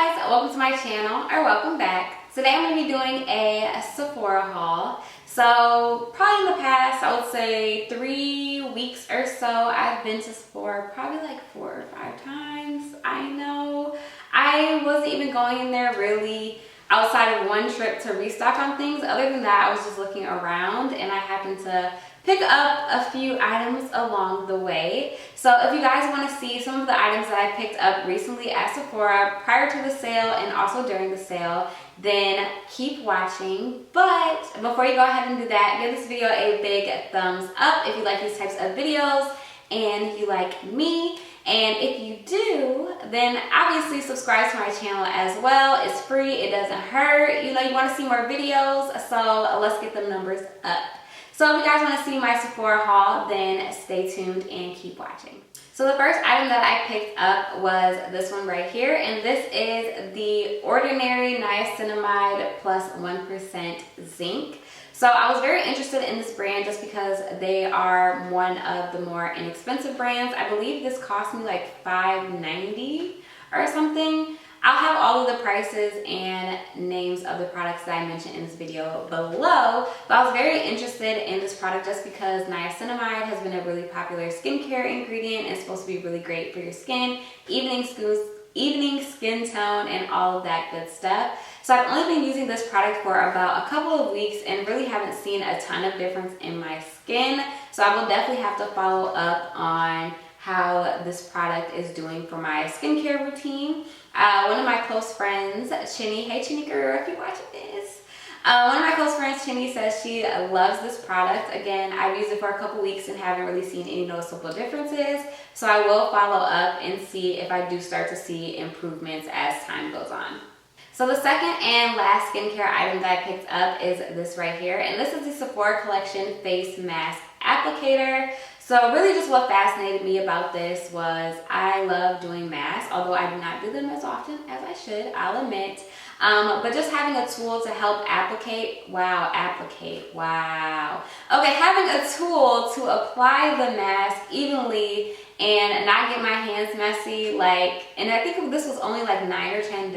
guys, welcome to my channel, or welcome back. Today I'm going to be doing a Sephora haul. So probably in the past, I would say 3 weeks or so, I've been to Sephora probably like 4 or 5 times. I know I wasn't even going in there really outside of one trip to restock on things. Other than that, I was just looking around and I happened to pick up a few items along the way. So if you guys want to see some of the items that I picked up recently at Sephora prior to the sale and also during the sale, then keep watching. But before you go ahead and do that, give this video a big thumbs up if you like these types of videos and you like me. And if you do, then obviously subscribe to my channel as well. It's free, it doesn't hurt. You know you want to see more videos, so let's get them numbers up. So if you guys want to see my Sephora haul, then stay tuned and keep watching. So the first item that I picked up was this one right here, and this is the Ordinary Niacinamide plus 1% Zinc. So I was very interested in this brand just because they are one of the more inexpensive brands. I believe this cost me like $5.90 or something. I'll have all of the prices and names of the products that I mentioned in this video below, but I was very interested in this product just because niacinamide has been a really popular skincare ingredient and it's supposed to be really great for your skin, evening skin tone, and all of that good stuff. So I've only been using this product for about a couple of weeks and really haven't seen a ton of difference in my skin. So I will definitely have to follow up on how this product is doing for my skincare routine. One of my close friends, Chinny, hey Chinny girl, if you're watching this. One of my close friends, Chinny, says she loves this product. Again, I've used it for a couple weeks and haven't really seen any noticeable differences. So I will follow up and see if I do start to see improvements as time goes on. So the second and last skincare item that I picked up is this right here. And this is the Sephora Collection Face Mask Applicator. So really just what fascinated me about this was I love doing masks, although I do not do them as often as I should, I'll admit. But just having a tool to help applicate, wow. Okay, having a tool to apply the mask evenly and not get my hands messy, and I think this was only like $9 or $10,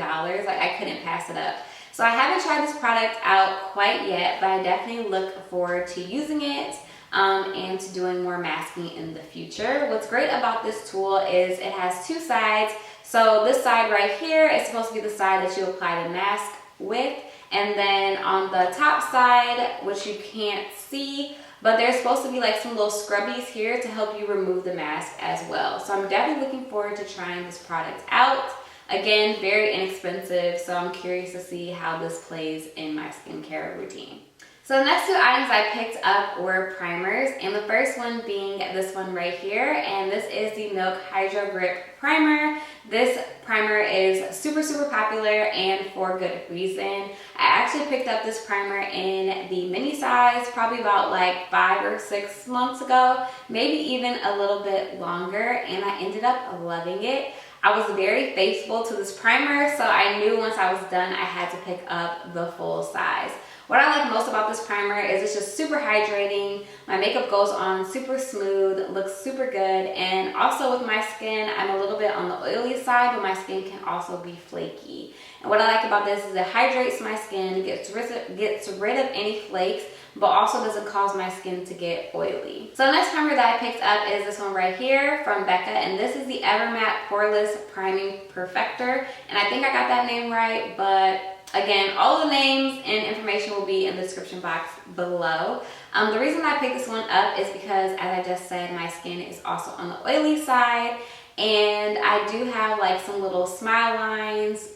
like I couldn't pass it up. So I haven't tried this product out quite yet, but I definitely look forward to using it. And to doing more masking in the future. What's great about this tool is it has 2 sides. So this side right here is supposed to be the side that you apply the mask with, and then on the top side, which you can't see, but there's supposed to be like some little scrubbies here to help you remove the mask as well. So I'm definitely looking forward to trying this product out. Again, very inexpensive, so I'm curious to see how this plays in my skincare routine. So the next 2 items I picked up were primers, and the first one being this one right here, and this is the Milk Hydro Grip Primer. This primer is super popular and for good reason. I actually picked up this primer in the mini size probably about like 5 or 6 months ago, maybe even a little bit longer, and I ended up loving it. I was very faithful to this primer, so I knew once I was done I had to pick up the full size. What I like most about this primer is it's just super hydrating. My makeup goes on super smooth, looks super good, and also with my skin, I'm a little bit on the oily side, but my skin can also be flaky. And what I like about this is it hydrates my skin, gets rid of any flakes, but also doesn't cause my skin to get oily. So the next primer that I picked up is this one right here from BECCA, and this is the Evermatte Poreless Priming Perfector, and I think I got that name right, but again, all the names and information will be in the description box below. The reason I picked this one up is because, as I just said, my skin is also on the oily side, and I do have like some little smile lines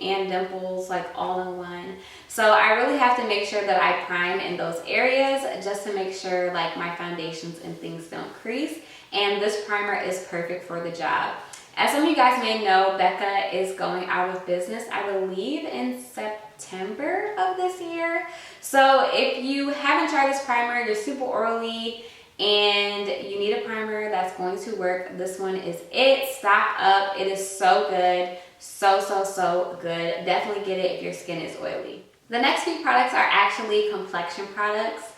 and dimples like all in one. So I really have to make sure that I prime in those areas just to make sure like my foundations and things don't crease, and this primer is perfect for the job. As some of you guys may know, BECCA is going out of business, I believe, in September of this year. So if you haven't tried this primer, you're super oily, and you need a primer that's going to work, this one is it. Stock up. It is so good. So good. Definitely get it if your skin is oily. The next few products are actually complexion products.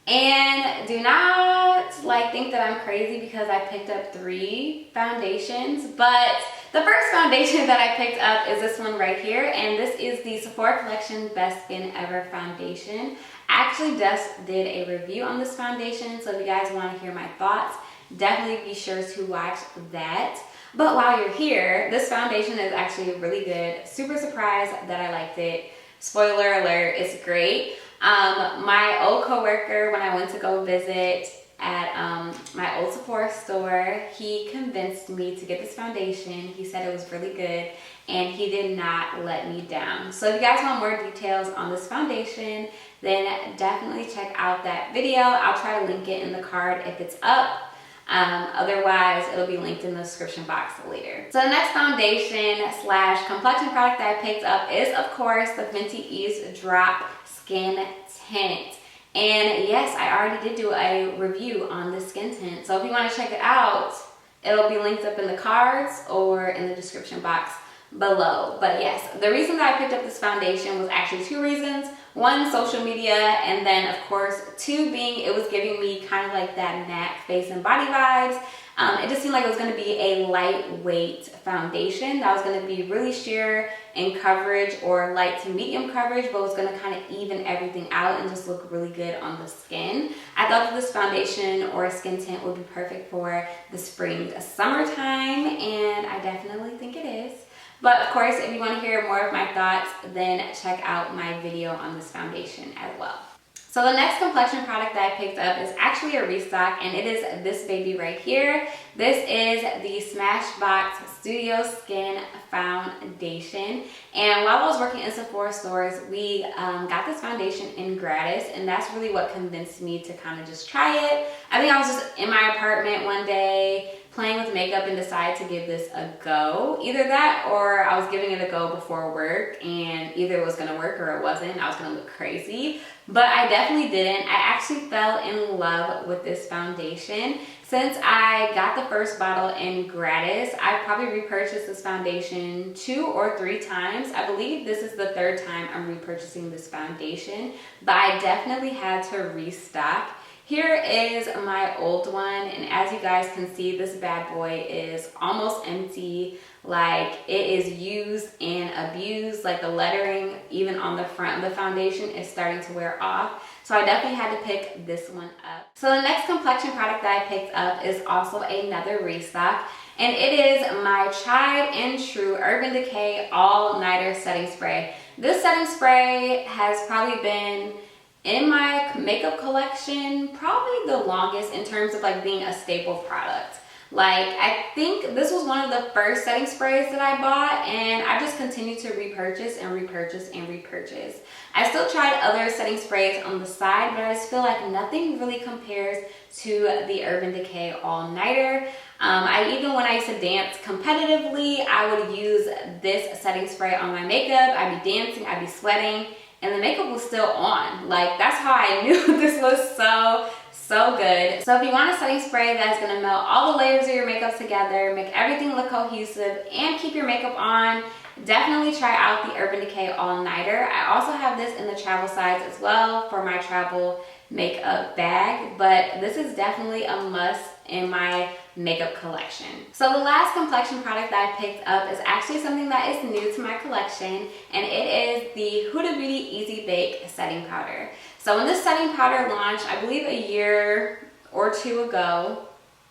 And do not like think that I'm crazy because I picked up 3 foundations, but the first foundation that I picked up is this one right here, and this is the Sephora Collection Best Skin Ever Foundation. I actually just did a review on this foundation, so if you guys want to hear my thoughts, definitely be sure to watch that. But while you're here, this foundation is actually really good. Super surprised that I liked it. Spoiler alert, it's great. My old coworker, when I went to go visit at my old Sephora store, he convinced me to get this foundation. He said it was really good, and he did not let me down. So if you guys want more details on this foundation, then definitely check out that video. I'll try to link it in the card if it's up. Otherwise, it'll be linked in the description box later. So the next foundation slash complexion product that I picked up is, of course, the Fenty Drop Skin Tint. And yes, I already did do a review on this skin tint. So if you want to check it out, it'll be linked up in the cards or in the description box below. But yes, the reason that I picked up this foundation was actually 2 reasons. 1, social media, and then of course 2 being it was giving me kind of like that matte face and body vibes. It just seemed like it was going to be a lightweight foundation that was going to be really sheer in coverage or light to medium coverage, but was going to kind of even everything out and just look really good on the skin. I thought that this foundation or skin tint would be perfect for the spring summertime, and I definitely think it is. But of course, if you want to hear more of my thoughts, then check out my video on this foundation as well. So the next complexion product that I picked up is actually a restock, and it is this baby right here. This is the Smashbox Studio Skin Foundation. And while I was working in Sephora stores, we got this foundation in gratis, and that's really what convinced me to kind of just try it. I think I was just in my apartment one day playing with makeup and decided to give this a go. Either that or I was giving it a go before work, and either it was gonna work or it wasn't. I was gonna look crazy, but I definitely didn't. I actually fell in love with this foundation. Since I got the first bottle in gratis, I probably repurchased this foundation 2 or 3 times. I believe this is the 3rd time I'm repurchasing this foundation, but I definitely had to restock. Here is my old one, and as you guys can see, this bad boy is almost empty. Like, it is used and abused. Like, the lettering even on the front of the foundation is starting to wear off. So I definitely had to pick this one up. So the next complexion product that I picked up is also another restock, and it is my tried and true Urban Decay All Nighter Setting Spray. This setting spray has probably been in my makeup collection probably the longest in terms of like being a staple product. Like, I think this was one of the first setting sprays that I bought, and I just continued to repurchase and repurchase and repurchase. I still tried other setting sprays on the side, but I just feel like nothing really compares to the Urban Decay All Nighter. Even when I used to dance competitively, I would use this setting spray on my makeup. I'd be dancing, I'd be sweating, and the makeup was still on. Like, that's how I knew this was so good. So if you want a setting spray that's gonna melt all the layers of your makeup together, make everything look cohesive, and keep your makeup on, definitely try out the Urban Decay All Nighter. I also have this in the travel size as well for my travel makeup bag, but this is definitely a must in my makeup collection. So the last complexion product that I picked up is actually something that is new to my collection, and it is the Huda Beauty Easy Bake Setting Powder. So when this setting powder launched, I believe a year or 2 ago,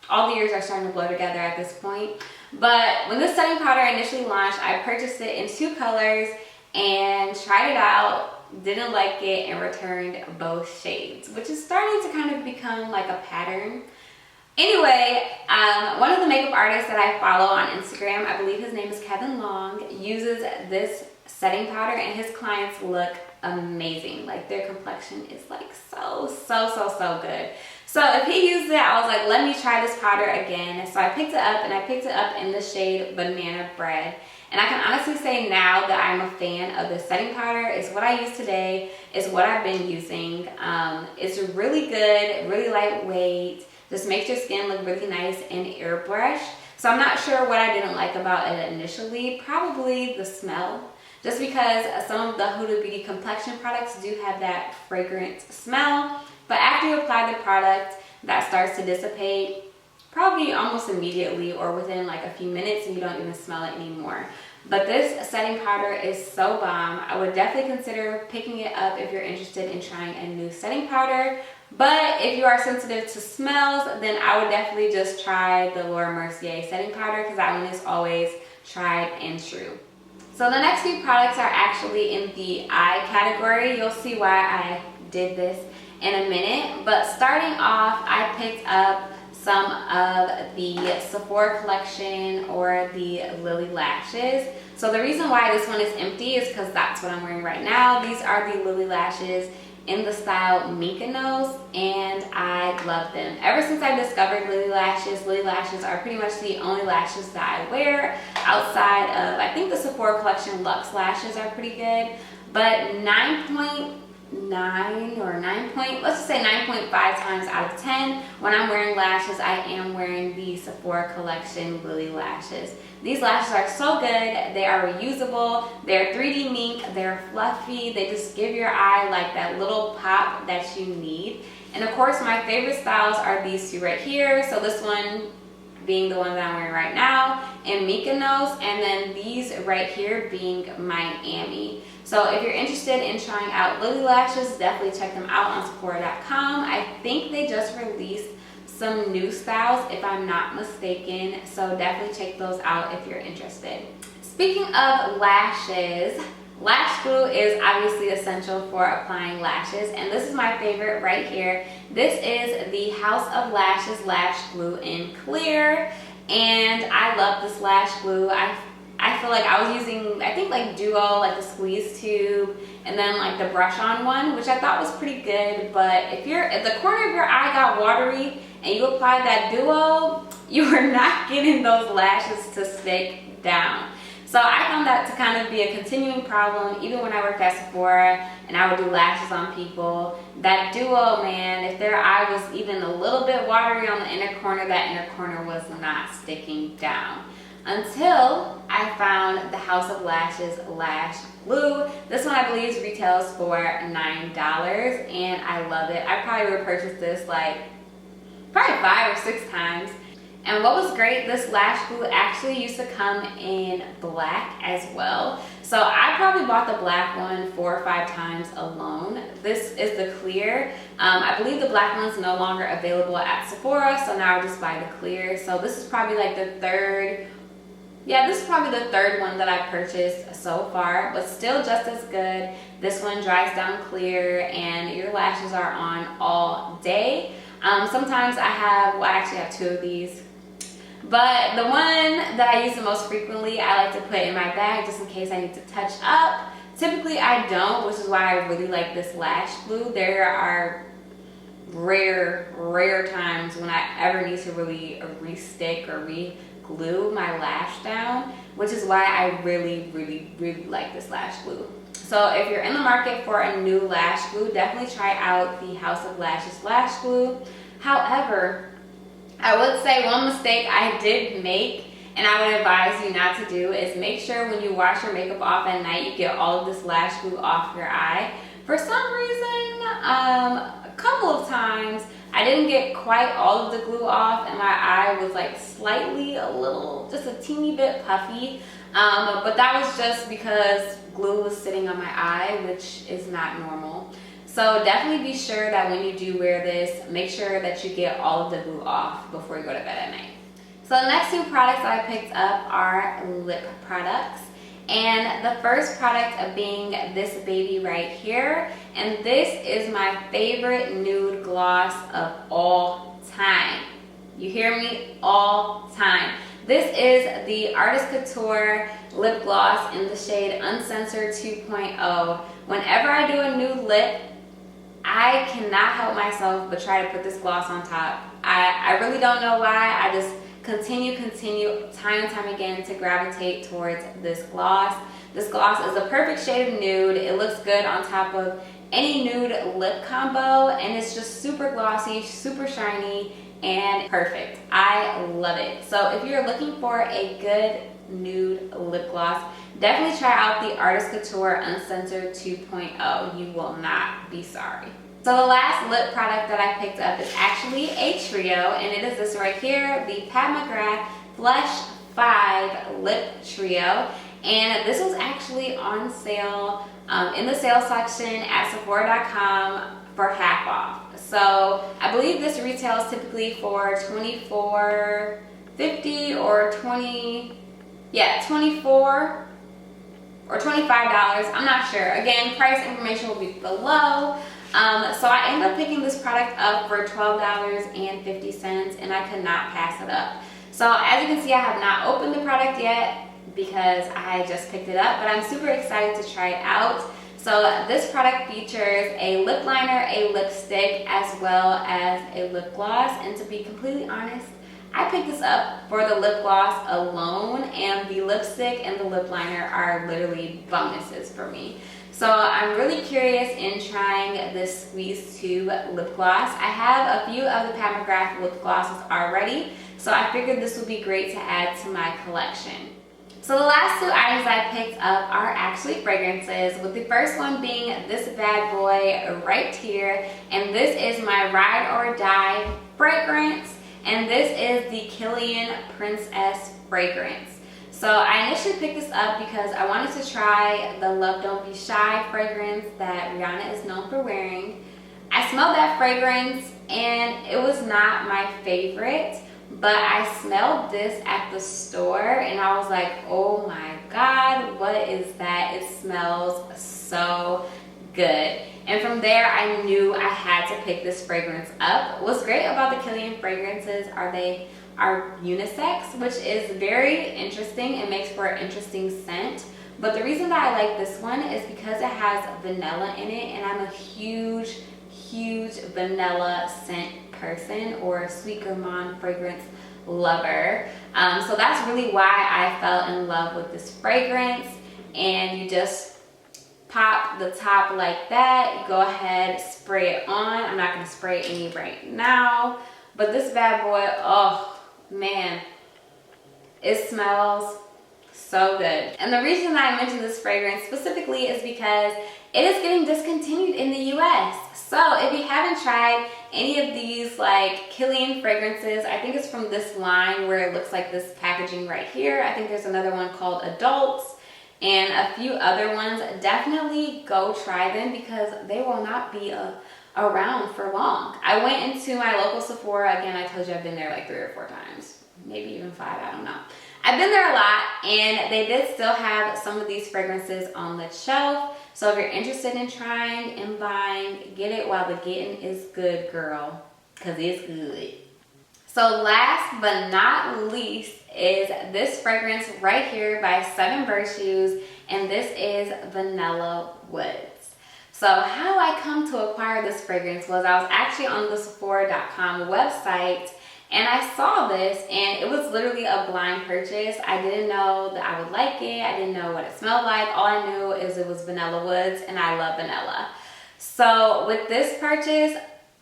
all the years are starting to blur together at this point, but when this setting powder initially launched, I purchased it in 2 colors and tried it out, didn't like it, and returned both shades, which is starting to kind of become like a pattern. Anyway, one of the makeup artists that I follow on Instagram, I believe his name is Kevin Long, uses this setting powder, and his clients look amazing. Like, their complexion is like so good. So if he used it, I was like, let me try this powder again. So I picked it up, and I picked it up in the shade Banana Bread. And I can honestly say now that I'm a fan of this setting powder. It's what I use today. It's what I've been using. It's really good, really lightweight. Just makes your skin look really nice and airbrushed. So I'm not sure what I didn't like about it initially. Probably the smell. Just because some of the Huda Beauty complexion products do have that fragrant smell. But after you apply the product, that starts to dissipate probably almost immediately or within like a few minutes, and you don't even smell it anymore. But this setting powder is so bomb. I would definitely consider picking it up if you're interested in trying a new setting powder. But if you are sensitive to smells, then I would definitely just try the Laura Mercier setting powder, because that one is always tried and true. So the next few products are actually in the eye category. You'll see why I did this in a minute. But starting off, I picked up some of the Sephora collection or the Lilly lashes. So the reason why this one is empty is because that's what I'm wearing right now. These are the Lilly lashes in the style Mink, and I love them. Ever since I discovered Lilly lashes are pretty much the only lashes that I wear outside of, I think the Sephora collection Luxe lashes are pretty good, but 9.9 or 9 let's just say 9.5 times out of 10 when I'm wearing lashes, I am wearing the Sephora collection Lilly lashes. These lashes are so good. They are reusable, they're 3D mink, they're fluffy, they just give your eye like that little pop that you need. And of course my favorite styles are these two right here. So this one being the one that I'm wearing right now, and Mykonos, and then these right here being Miami. So if you're interested in trying out Lilly lashes, definitely check them out on Sephora.com. I think they just released some new styles if I'm not mistaken, so definitely check those out if you're interested. Speaking of lashes, lash glue is obviously essential for applying lashes, and this is my favorite right here. This is the House of Lashes Lash Glue in Clear, and I love this lash glue. I feel like I was using, I think like Duo, like the squeeze tube, and then like the brush on one, which I thought was pretty good. But if the corner of your eye got watery and you apply that Duo, you are not getting those lashes to stick down. So I found that to kind of be a continuing problem even when I worked at Sephora and I would do lashes on people. That Duo, man, if their eye was even a little bit watery on the inner corner, that inner corner was not sticking down. Until I found the House of Lashes Lash Glue. This one I believe retails for $9 and I love it. I probably repurchased this like probably 5 or 6 times. And what was great, this lash glue actually used to come in black as well. So I probably bought the black one 4 or 5 times alone. This is the clear. I believe the black one's no longer available at Sephora, so now I just buy the clear. So this is probably like the third, this is probably the third one that I purchased so far, but still just as good. This one dries down clear and your lashes are on all day. Sometimes I actually have 2 of these. But the one that I use the most frequently, I like to put in my bag just in case I need to touch up. Typically I don't, which is why I really like this lash glue. There are rare times when I ever need to really re-stick or re-glue my lash down, which is why I really like this lash glue. So if you're in the market for a new lash glue, definitely try out the House of Lashes Lash Glue. However, I would say one mistake I did make, and I would advise you not to do, is make sure when you wash your makeup off at night, you get all of this lash glue off your eye. For some reason, a couple of times, I didn't get quite all of the glue off, and my eye was like slightly just a teeny bit puffy. But that was just because glue was sitting on my eye, which is not normal. So definitely be sure that when you do wear this, make sure that you get all of the glue off before you go to bed at night. So the next 2 products I picked up are lip products. And the first product being this baby right here. And this is my favorite nude gloss of all time. You hear me? All time. This is the Artist Couture lip gloss in the shade Uncensored 2.0. Whenever I do a nude lip, I cannot help myself but try to put this gloss on top. I really don't know why. I just continue time and time again to gravitate towards this gloss. This gloss is a perfect shade of nude. It looks good on top of any nude lip combo, and it's just super glossy, super shiny, and perfect. I love it. So if you're looking for a good nude lip gloss, definitely try out the Artist Couture Uncensored 2.0. You will not be sorry. So the last lip product that I picked up is actually a trio, and it is this right here, the Pat McGrath Flush 5 Lip Trio. And this was actually on sale in the sales section at Sephora.com for half off. So I believe this retails typically for $24.50 or $24 or $25. I'm not sure. Again, price information will be below. So I ended up picking this product up for $12.50, and I could not pass it up. So as you can see, I have not opened the product yet because I just picked it up, but I'm super excited to try it out. So this product features a lip liner, a lipstick, as well as a lip gloss. And to be completely honest, I picked this up for the lip gloss alone, and the lipstick and the lip liner are literally bonuses for me. So I'm really curious in trying this Squeeze Tube lip gloss. I have a few of the Pat McGrath lip glosses already, so I figured this would be great to add to my collection. So the last two items I picked up are actually fragrances, with the first one being this bad boy right here, and this is my Ride or Die fragrance, and this is the Kilian Princess fragrance. So I initially picked this up because I wanted to try the Love Don't Be Shy fragrance that Rihanna is known for wearing. I smelled that fragrance and it was not my favorite, but I smelled this at the store and I was like, oh my God, what is that? It smells so good. And from there, I knew I had to pick this fragrance up. What's great about the Kilian fragrances are they are unisex, which is very interesting. It makes for an interesting scent. But the reason that I like this one is because it has vanilla in it, and I'm a huge vanilla scent person, or sweet gourmand fragrance lover. So that's really why I fell in love with this fragrance. And you just pop the top like that. You go ahead, spray it on. I'm not gonna spray any right now, but this bad boy, oh man, it smells so good. And the reason that I mentioned this fragrance specifically is because it is getting discontinued in the US. So if you haven't tried any of these like Kilian fragrances, I think it's from this line where it looks like this packaging right here. I think there's another one called Adults and a few other ones. Definitely go try them because they will not be around for long. I went into my local Sephora. Again, I told you I've been there like 3 or 4 times, maybe even 5, I don't know. I've been there a lot, and they did still have some of these fragrances on the shelf. So if you're interested in trying and buying, get it while the getting is good, girl, because it's good. So last but not least is this fragrance right here by 7 Virtues, and this is Vanilla Woods. So how I come to acquire this fragrance was I was actually on the Sephora.com website, and I saw this, and it was literally a blind purchase. I didn't know that I would like it. I didn't know what it smelled like. All I knew is it was Vanilla Woods, and I love vanilla. So with this purchase,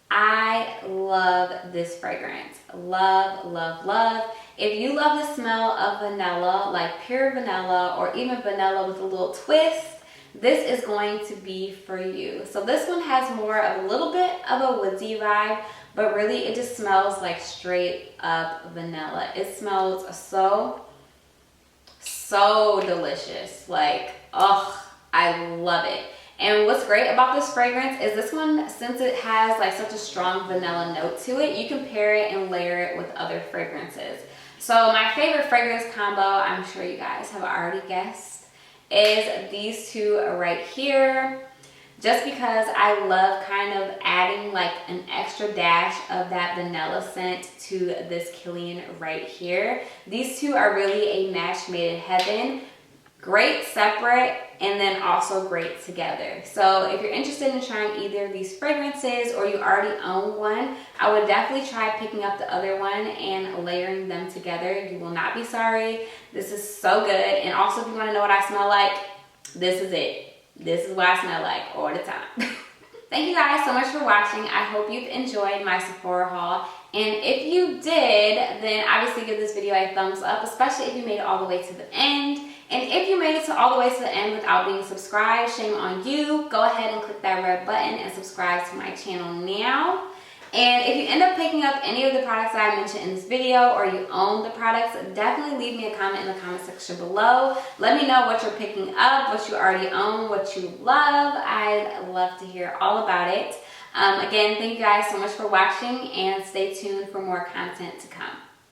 I love this fragrance. Love, love, love. If you love the smell of vanilla, like pure vanilla or even vanilla with a little twist, this is going to be for you. So this one has more of a little bit of a woodsy vibe, but really it just smells like straight up vanilla. It smells so delicious. Like, oh, I love it. And what's great about this fragrance is this one, since it has like such a strong vanilla note to it, you can pair it and layer it with other fragrances. So my favorite fragrance combo, I'm sure you guys have already guessed, is these two right here. Just because I love kind of adding like an extra dash of that vanilla scent to this Kilian right here. These two are really a match made in heaven. Great separate and then also great together. So if you're interested in trying either of these fragrances or you already own one, I would definitely try picking up the other one and layering them together. You will not be sorry. This is so good. And also if you want to know what I smell like, this is it. This is what I smell like all the time. Thank you guys so much for watching. I hope you've enjoyed my Sephora haul. And if you did, then obviously give this video a thumbs up, especially if you made it all the way to the end. And if you made it all the way to the end without being subscribed, shame on you. Go ahead and click that red button and subscribe to my channel now. And if you end up picking up any of the products that I mentioned in this video, or you own the products, definitely leave me a comment in the comment section below. Let me know what you're picking up, what you already own, what you love. I'd love to hear all about it. Again, thank you guys so much for watching, and stay tuned for more content to come.